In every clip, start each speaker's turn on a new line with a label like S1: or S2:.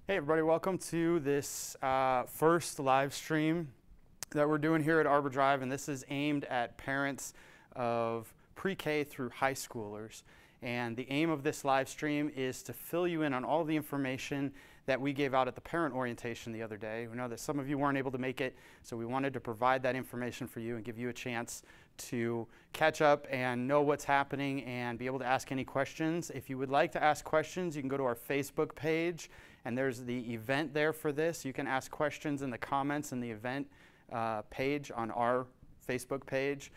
S1: Hey everybody, welcome to this first live stream that we're doing here at Arbor Drive, and this is aimed at parents of pre-K through high schoolers. And the aim of this live stream is to fill you in on all the information that we gave out at the parent orientation the other day. We know that some of you weren't able to make it, so we wanted to provide that information for you and give you a chance to catch up and know what's happening and be able to ask any questions. If you would like to ask questions, you can go to our Facebook page, and there's the event there for this. You can ask questions in the comments in the event page on our Facebook page.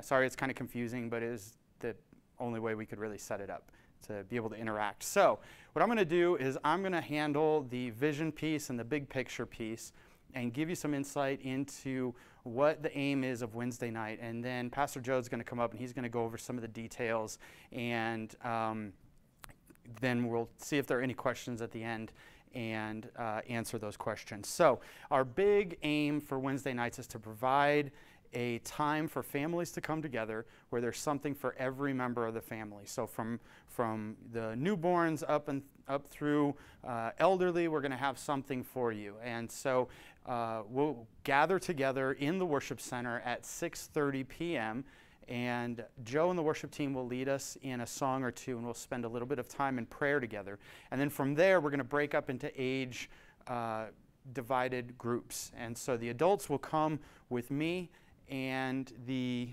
S1: Sorry, it's kind of confusing, but it is the only way we could really set it up to be able to interact. So what I'm going to do is I'm going to handle the vision piece and the big picture piece and give you some insight into what the aim is of Wednesday night. And then Pastor Joe's going to come up and he's going to go over some of the details, and then we'll see if there are any questions at the end and answer those questions. So our big aim for Wednesday nights is to provide a time for families to come together where there's something for every member of the family. So from the newborns up through elderly, we're going to have something for you. And so we'll gather together in the worship center at 6:30 p.m. and Joe and the worship team will lead us in a song or two, and we'll spend a little bit of time in prayer together. And then from there, we're going to break up into age divided groups. And so the adults will come with me, and the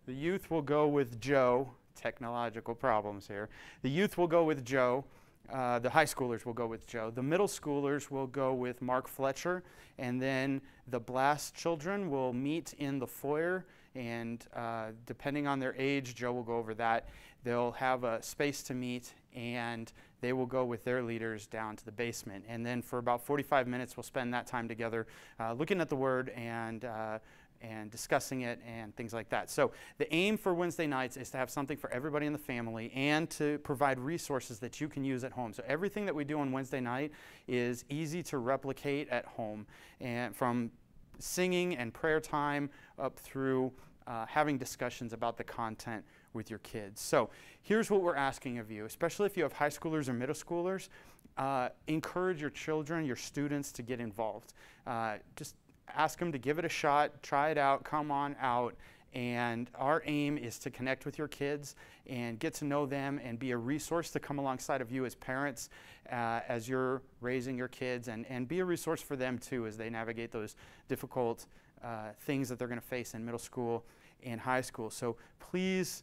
S1: youth will go with Joe. Technological problems here. The youth will go with Joe. The high schoolers will go with Joe. The middle schoolers will go with Mark Fletcher, and then the Blast children will meet in the foyer, and depending on their age, Joe will go over that. They'll have a space to meet, and they will go with their leaders down to the basement. And then for about 45 minutes, we'll spend that time together looking at the Word and discussing it and things like that. So the aim for Wednesday nights is to have something for everybody in the family and to provide resources that you can use at home. So everything that we do on Wednesday night is easy to replicate at home, and from singing and prayer time up through having discussions about the content with your kids. So here's what we're asking of you, especially if you have high schoolers or middle schoolers. Encourage your children, your students to get involved. Just ask them to give it a shot, try it out, come on out. And our aim is to connect with your kids and get to know them and be a resource to come alongside of you as parents as you're raising your kids, and be a resource for them too as they navigate those difficult things that they're going to face in middle school and high school. So please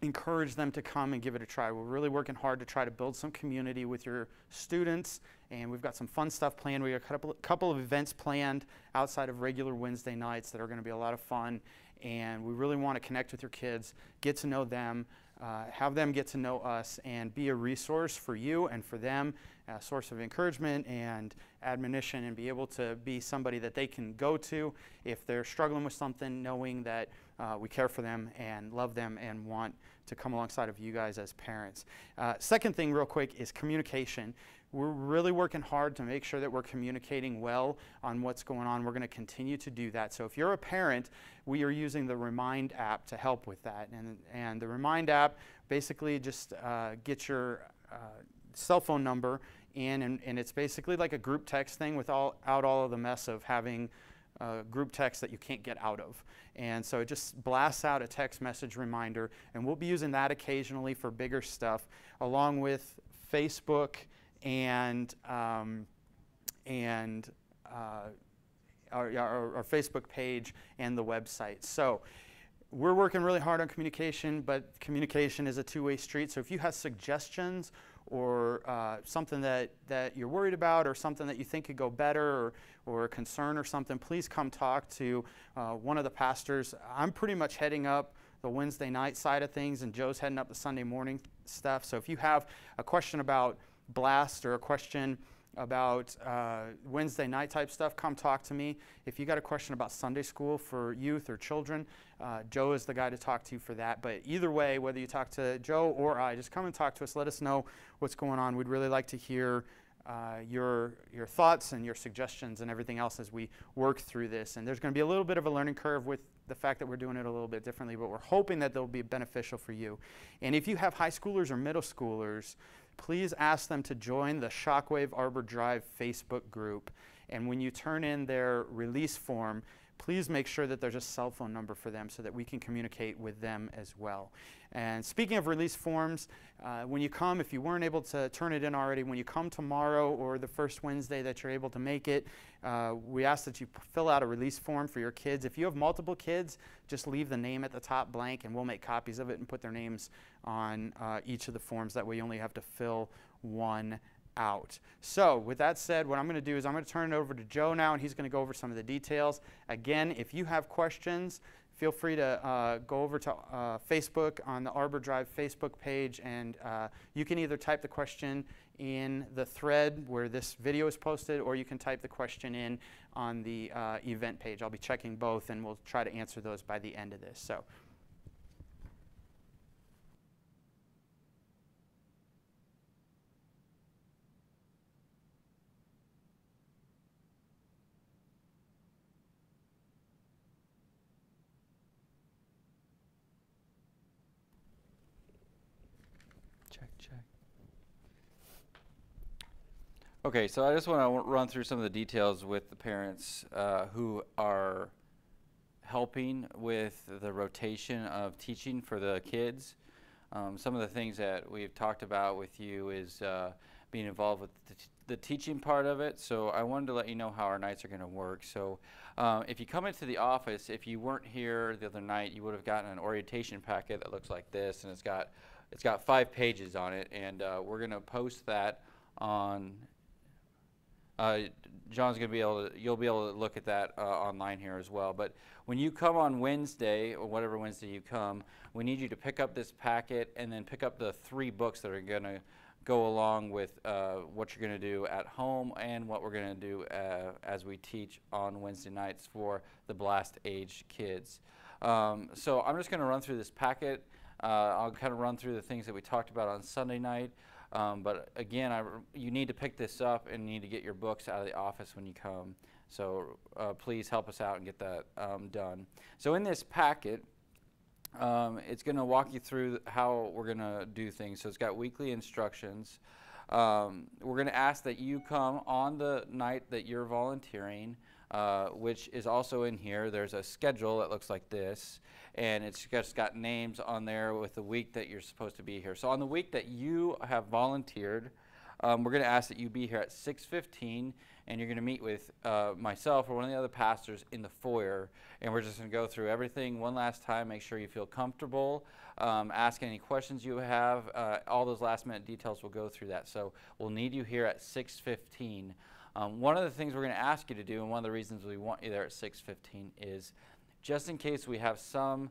S1: encourage them to come and give it a try. We're really working hard to try to build some community with your students, and we've got some fun stuff planned. We got a couple of events planned outside of regular Wednesday nights that are going to be a lot of fun, and we really want to connect with your kids, get to know them, have them get to know us, and be a resource for you and for them, a source of encouragement and admonition, and be able to be somebody that they can go to if they're struggling with something, knowing that we care for them and love them and want to come alongside of you guys as parents. Second thing real quick is communication. We're really working hard to make sure that we're communicating well on what's going on. We're going to continue to do that. So if you're a parent, we are using the Remind app to help with that. And the Remind app basically just gets your cell phone number in, and it's basically like a group text thing without all of the mess of having group text that you can't get out of. And so it just blasts out a text message reminder, and we'll be using that occasionally for bigger stuff, along with Facebook and our Facebook page and the website. So we're working really hard on communication, but communication is a two-way street. So if you have suggestions or something that you're worried about, or something that you think could go better, or a concern or something, please come talk to one of the pastors. I'm pretty much heading up the Wednesday night side of things, and Joe's heading up the Sunday morning stuff. So if you have a question about Blast or a question about Wednesday night type stuff, come talk to me. If you got a question about Sunday school for youth or children, Joe is the guy to talk to for that. But either way, whether you talk to Joe or I, just come and talk to us. Let us know what's going on. We'd really like to hear your thoughts and your suggestions and everything else as we work through this. And there's going to be a little bit of a learning curve with the fact that we're doing it a little bit differently, but we're hoping that they'll be beneficial for you. And if you have high schoolers or middle schoolers, please ask them to join the Shockwave Arbor Drive Facebook group. And when you turn in their release form, please make sure that there's a cell phone number for them so that we can communicate with them as well. And speaking of release forms, when you come, if you weren't able to turn it in already, when you come tomorrow or the first Wednesday that you're able to make it, we ask that you fill out a release form for your kids. If you have multiple kids, just leave the name at the top blank and we'll make copies of it and put their names on each of the forms. That way you only have to fill one out. So with that said, what I'm going to do is I'm going to turn it over to Joe now, and he's going to go over some of the details. Again, if you have questions, feel free to go over to Facebook on the Arbor Drive Facebook page, and you can either type the question in the thread where this video is posted, or you can type the question in on the event page. I'll be checking both, and we'll try to answer those by the end of this. So. Check.
S2: Okay, so I just want to run through some of the details with the parents who are helping with the rotation of teaching for the kids. Some of the things that we've talked about with you is being involved with the teaching part of it. So I wanted to let you know how our nights are going to work. So if you come into the office, if you weren't here the other night, you would have gotten an orientation packet that looks like this, and it's got 5 pages on it, and we're going to post that on. John's going to be able to. You'll be able to look at that online here as well. But when you come on Wednesday, or whatever Wednesday you come, we need you to pick up this packet and then pick up the 3 books that are going to go along with what you're going to do at home and what we're going to do as we teach on Wednesday nights for the blast age kids. So I'm just going to run through this packet. I'll kind of run through the things that we talked about on Sunday night. But again, you need to pick this up and need to get your books out of the office when you come. So please help us out and get that done. So in this packet, it's going to walk you through how we're going to do things. So it's got weekly instructions. We're going to ask that you come on the night that you're volunteering, which is also in here. There's a schedule that looks like this, and it's just got names on there with the week that you're supposed to be here. So on the week that you have volunteered, we're going to ask that you be here at 6:15, and you're going to meet with myself or one of the other pastors in the foyer, and we're just going to go through everything one last time, make sure you feel comfortable, ask any questions you have. All those last-minute details, we'll go through that. So we'll need you here at 6:15. One of the things we're going to ask you to do, and one of the reasons we want you there at 6:15, is just in case we have some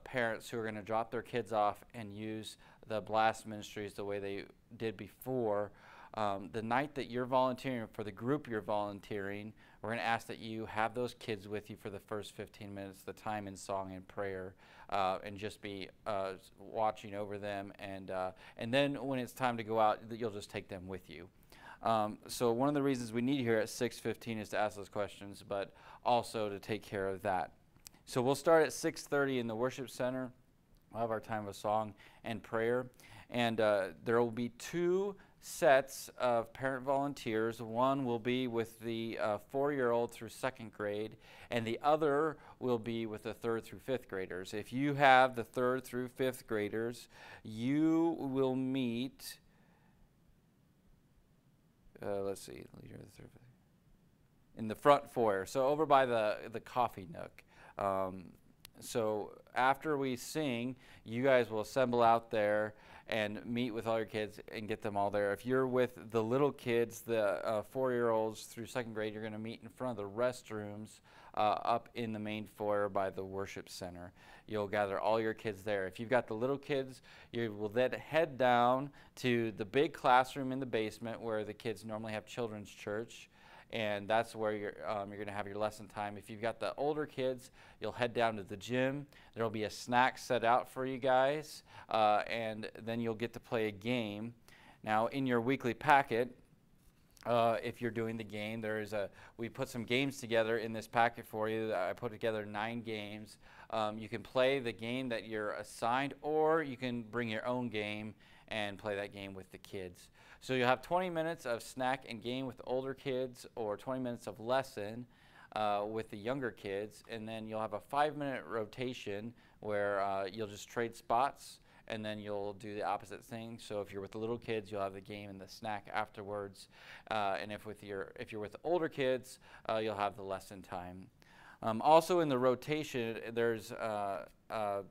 S2: parents who are going to drop their kids off and use the Blast Ministries the way they did before, the night that you're volunteering for the group you're volunteering, we're going to ask that you have those kids with you for the first 15 minutes, the time in song and prayer, and just be watching over them. And then when it's time to go out, you'll just take them with you. So one of the reasons we need you here at 6:15 is to ask those questions, but also to take care of that. So we'll start at 6:30 in the worship center. We'll have our time of song and prayer. And there will be 2 sets of parent volunteers. One will be with the 4-year-old through 2nd grade, and the other will be with the 3rd through 5th graders. If you have the 3rd through 5th graders, you will meet, let's see, in the front foyer, so over by the coffee nook. So after we sing, you guys will assemble out there and meet with all your kids and get them all there. If you're with the little kids, the 4-year-olds through 2nd grade, you're going to meet in front of the restrooms up in the main foyer by the worship center. You'll gather all your kids there. If you've got the little kids, you will then head down to the big classroom in the basement where the kids normally have children's church, and that's where you're going to have your lesson time. If you've got the older kids, you'll head down to the gym. There will be a snack set out for you guys, and then you'll get to play a game. Now, in your weekly packet, If you're doing the game, we put some games together in this packet for you. I put together 9 games. You can play the game that you're assigned, or you can bring your own game and play that game with the kids. So you'll have 20 minutes of snack and game with the older kids, or 20 minutes of lesson with the younger kids, and then you'll have a 5-minute rotation where you'll just trade spots, and then you'll do the opposite thing. So if you're with the little kids, you'll have the game and the snack afterwards, and if you're with the older kids, you'll have the lesson time. Also in the rotation, there's a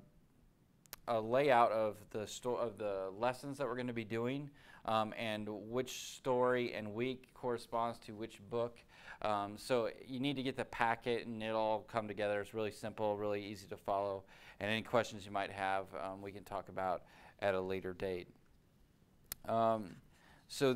S2: layout of the lessons that we're going to be doing, and which story and week corresponds to which book. So you need to get the packet, and it'll all come together. It's really simple, really easy to follow, and any questions you might have, we can talk about at a later date. So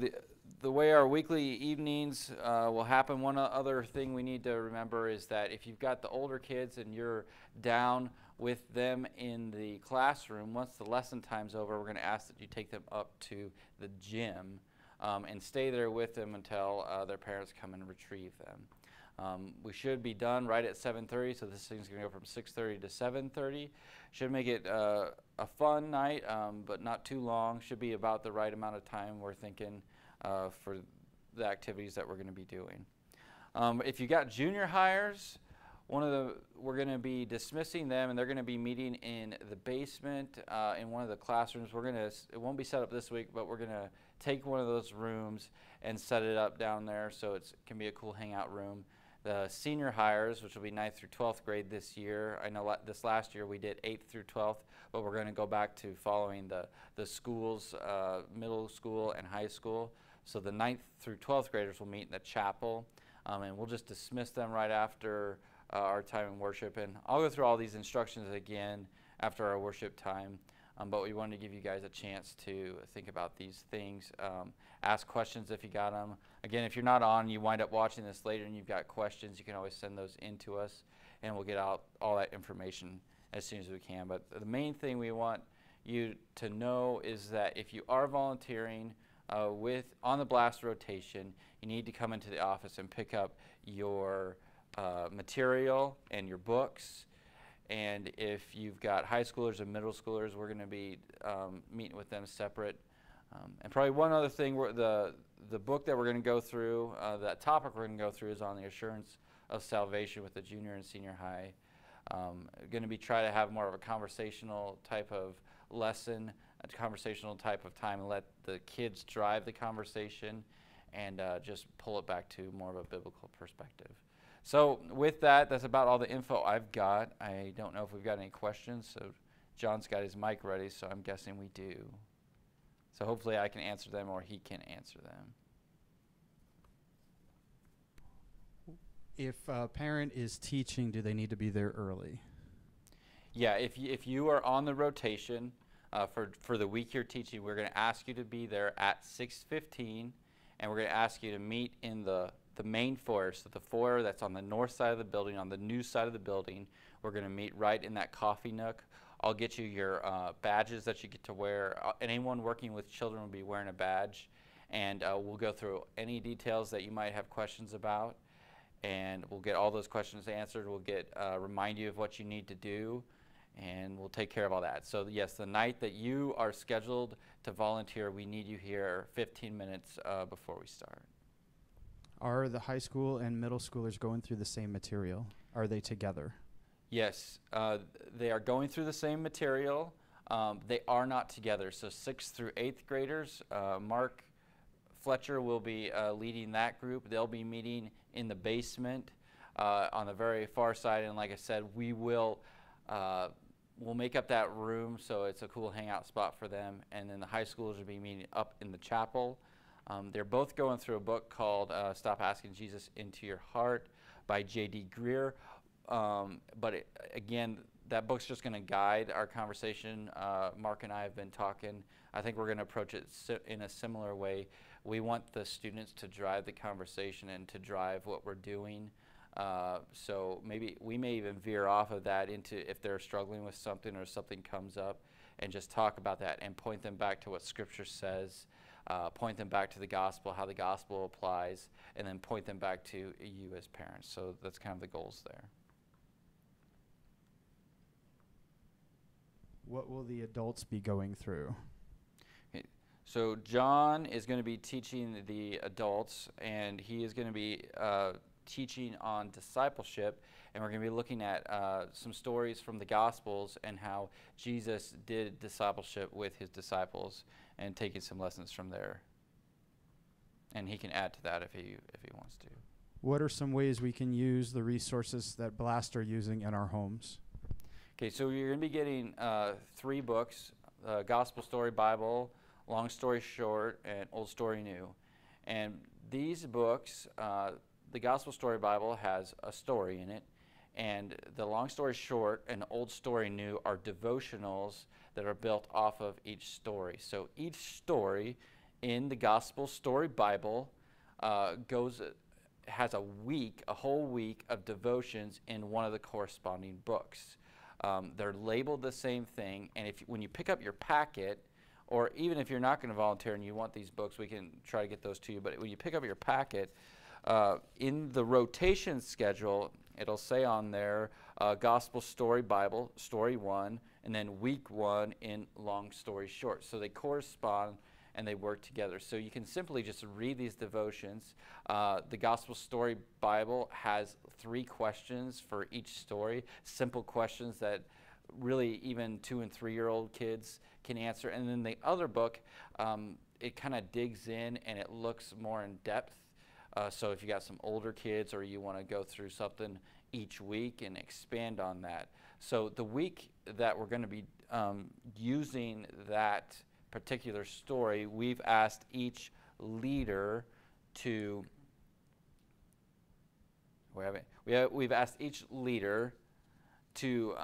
S2: the way our weekly evenings will happen, one other thing we need to remember is that if you've got the older kids and you're down with them in the classroom, once the lesson time's over, we're going to ask that you take them up to the gym and stay there with them until their parents come and retrieve them. We should be done right at 7:30, so this thing's going to go from 6:30 to 7:30. Should make it a fun night, but not too long. Should be about the right amount of time, we're thinking, for the activities that we're going to be doing. If you got junior hires, we're going to be dismissing them, and they're going to be meeting in the basement in one of the classrooms. It won't be set up this week, but we're going to take one of those rooms and set it up down there so it can be a cool hangout room. The senior hires, which will be 9th through 12th grade this year. I know this last year we did 8th through 12th, but we're going to go back to following the schools, middle school and high school. So the 9th through 12th graders will meet in the chapel, and we'll just dismiss them right after our time in worship. And I'll go through all these instructions again after our worship time, but we wanted to give you guys a chance to think about these things. Ask questions if you got them. Again, if you're not on, you wind up watching this later and you've got questions, you can always send those in to us, and we'll get out all that information as soon as we can. But the main thing we want you to know is that if you are volunteering on the blast rotation, you need to come into the office and pick up your material and your books. And if you've got high schoolers and middle schoolers, we're going to be meeting with them separate. And probably one other thing, the book that we're going to go through, that topic we're going to go through is on the assurance of salvation with the junior and senior high. Going to be try to have more of a conversational type of lesson, a conversational type of time, and let the kids drive the conversation, and just pull it back to more of a biblical perspective. So with that, that's about all the info I've got. I don't know if we've got any questions. So John's got his mic ready, so I'm guessing we do. So hopefully I can answer them, or he can answer them.
S3: If a parent is teaching, do they need to be there early?
S2: Yeah, if you are on the rotation for the week you're teaching, we're going to ask you to be there at 6:15, and we're going to ask you to meet in the main foyer, so the foyer that's on the north side of the building, on the new side of the building. We're going to meet right in that coffee nook. I'll get you your badges that you get to wear. Anyone working with children will be wearing a badge, and we'll go through any details that you might have questions about, and we'll get all those questions answered. We'll remind you of what you need to do, and we'll take care of all that. So yes, the night that you are scheduled to volunteer, we need you here 15 minutes before we start.
S3: Are the high school and middle schoolers going through the same material? Are they together?
S2: Yes, they are going through the same material. They are not together. So 6th through 8th graders, Mark Fletcher will be leading that group. They'll be meeting in the basement on the very far side. And like I said, we'll make up that room so it's a cool hangout spot for them. And then the high schoolers will be meeting up in the chapel. They're both going through a book called Stop Asking Jesus Into Your Heart by J.D. Greer. But again, that book's just going to guide our conversation. Mark and I have been talking. I think we're going to approach it in a similar way. We want the students to drive the conversation and to drive what we're doing. So maybe we may even veer off of that into if they're struggling with something or something comes up, and just talk about that and point them back to what Scripture says. point them back to the gospel, how the gospel applies, and then point them back to you as parents. So that's kind of the goals there.
S3: What will the adults be going through?
S2: So John is going to be teaching the adults, and he is going to be teaching on discipleship, and we're going to be looking at some stories from the Gospels and how Jesus did discipleship with his disciples and taking some lessons from there. And he can add to that if he wants to.
S3: What are some ways we can use the resources that Blast are using in our homes?
S2: Okay, so you're going to be getting 3 books, Gospel Story Bible, Long Story Short, and Old Story New. And these books, the Gospel Story Bible has a story in it, and the Long Story Short and Old Story New are devotionals that are built off of each story. So each story in the Gospel Story Bible has a whole week of devotions in one of the corresponding books. They're labeled the same thing, and when you pick up your packet, or even if you're not going to volunteer and you want these books, we can try to get those to you. But when you pick up your packet, in the rotation schedule, it'll say on there, Gospel Story Bible, Story 1, and then Week 1 in Long Story Short. So they correspond and they work together. So you can simply just read these devotions. The Gospel Story Bible has 3 questions for each story, simple questions that really even 2- and 3-year-old kids can answer. And then the other book, it kind of digs in and it looks more in depth. So if you got some older kids or you want to go through something each week and expand on that. So the week that we're going to be using that particular story, we've asked each leader to we've asked each leader to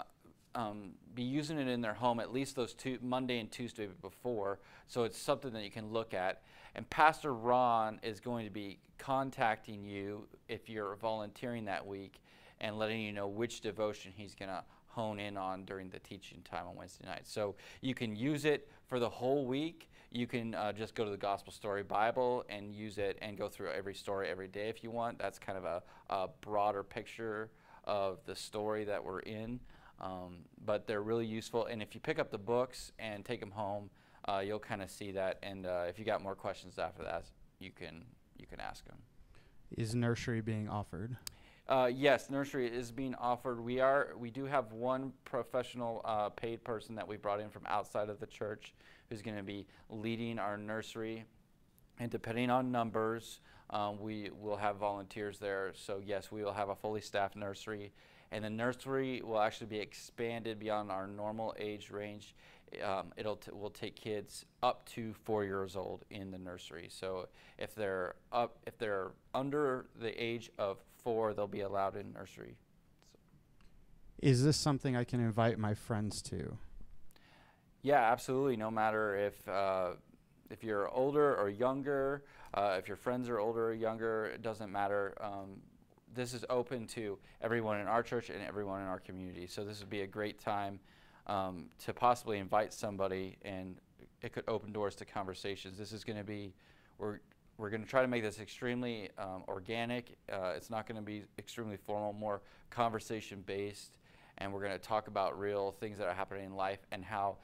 S2: be using it in their home at least those Monday and Tuesday before, so it's something that you can look at. And Pastor Ron is going to be contacting you if you're volunteering that week and letting you know which devotion he's going to hone in on during the teaching time on Wednesday night. So you can use it for the whole week. You can just go to the Gospel Story Bible and use it and go through every story every day if you want. That's kind of a broader picture of the story that we're in. But they're really useful. And if you pick up the books and take them home, you'll kind of see that. And if you got more questions after that, you can ask them.
S3: Is nursery being offered?
S2: Yes, nursery is being offered. We do have one professional paid person that we brought in from outside of the church who's going to be leading our nursery. And depending on numbers, we will have volunteers there. So yes, we will have a fully staffed nursery. And the nursery will actually be expanded beyond our normal age range. We'll take kids up to 4 years old in the nursery. So if they're under the age of 4, they'll be allowed in nursery.
S3: Is this something I can invite my friends to?
S2: Yeah, absolutely. No matter if you're older or younger, if your friends are older or younger, it doesn't matter. This is open to everyone in our church and everyone in our community. So this would be a great time to possibly invite somebody, and it could open doors to conversations. This is going to be, we're going to try to make this extremely organic. It's not going to be extremely formal, more conversation-based, and we're going to talk about real things that are happening in life and how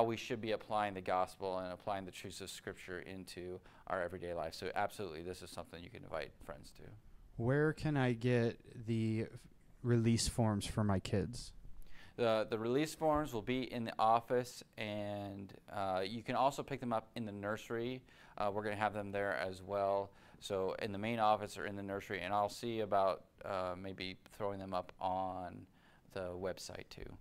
S2: we should be applying the gospel and applying the truths of Scripture into our everyday life. So absolutely, this is something you can invite friends to.
S3: Where can I get the release forms for my kids?
S2: The release forms will be in the office, and you can also pick them up in the nursery. We're going to have them there as well. So in the main office or in the nursery, and I'll see about maybe throwing them up on the website too.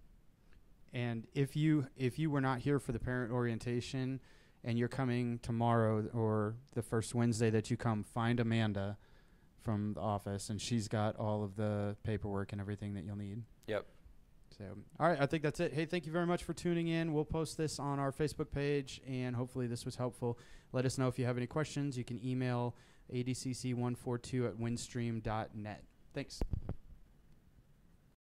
S3: And if you were not here for the parent orientation and you're coming tomorrow or the first Wednesday that you come, find Amanda from the office, and she's got all of the paperwork and everything that you'll need.
S2: Yep.
S3: So, all right, I think that's it. Hey, thank you very much for tuning in. We'll post this on our Facebook page, and hopefully this was helpful. Let us know if you have any questions. You can email adcc142@windstream.net. Thanks.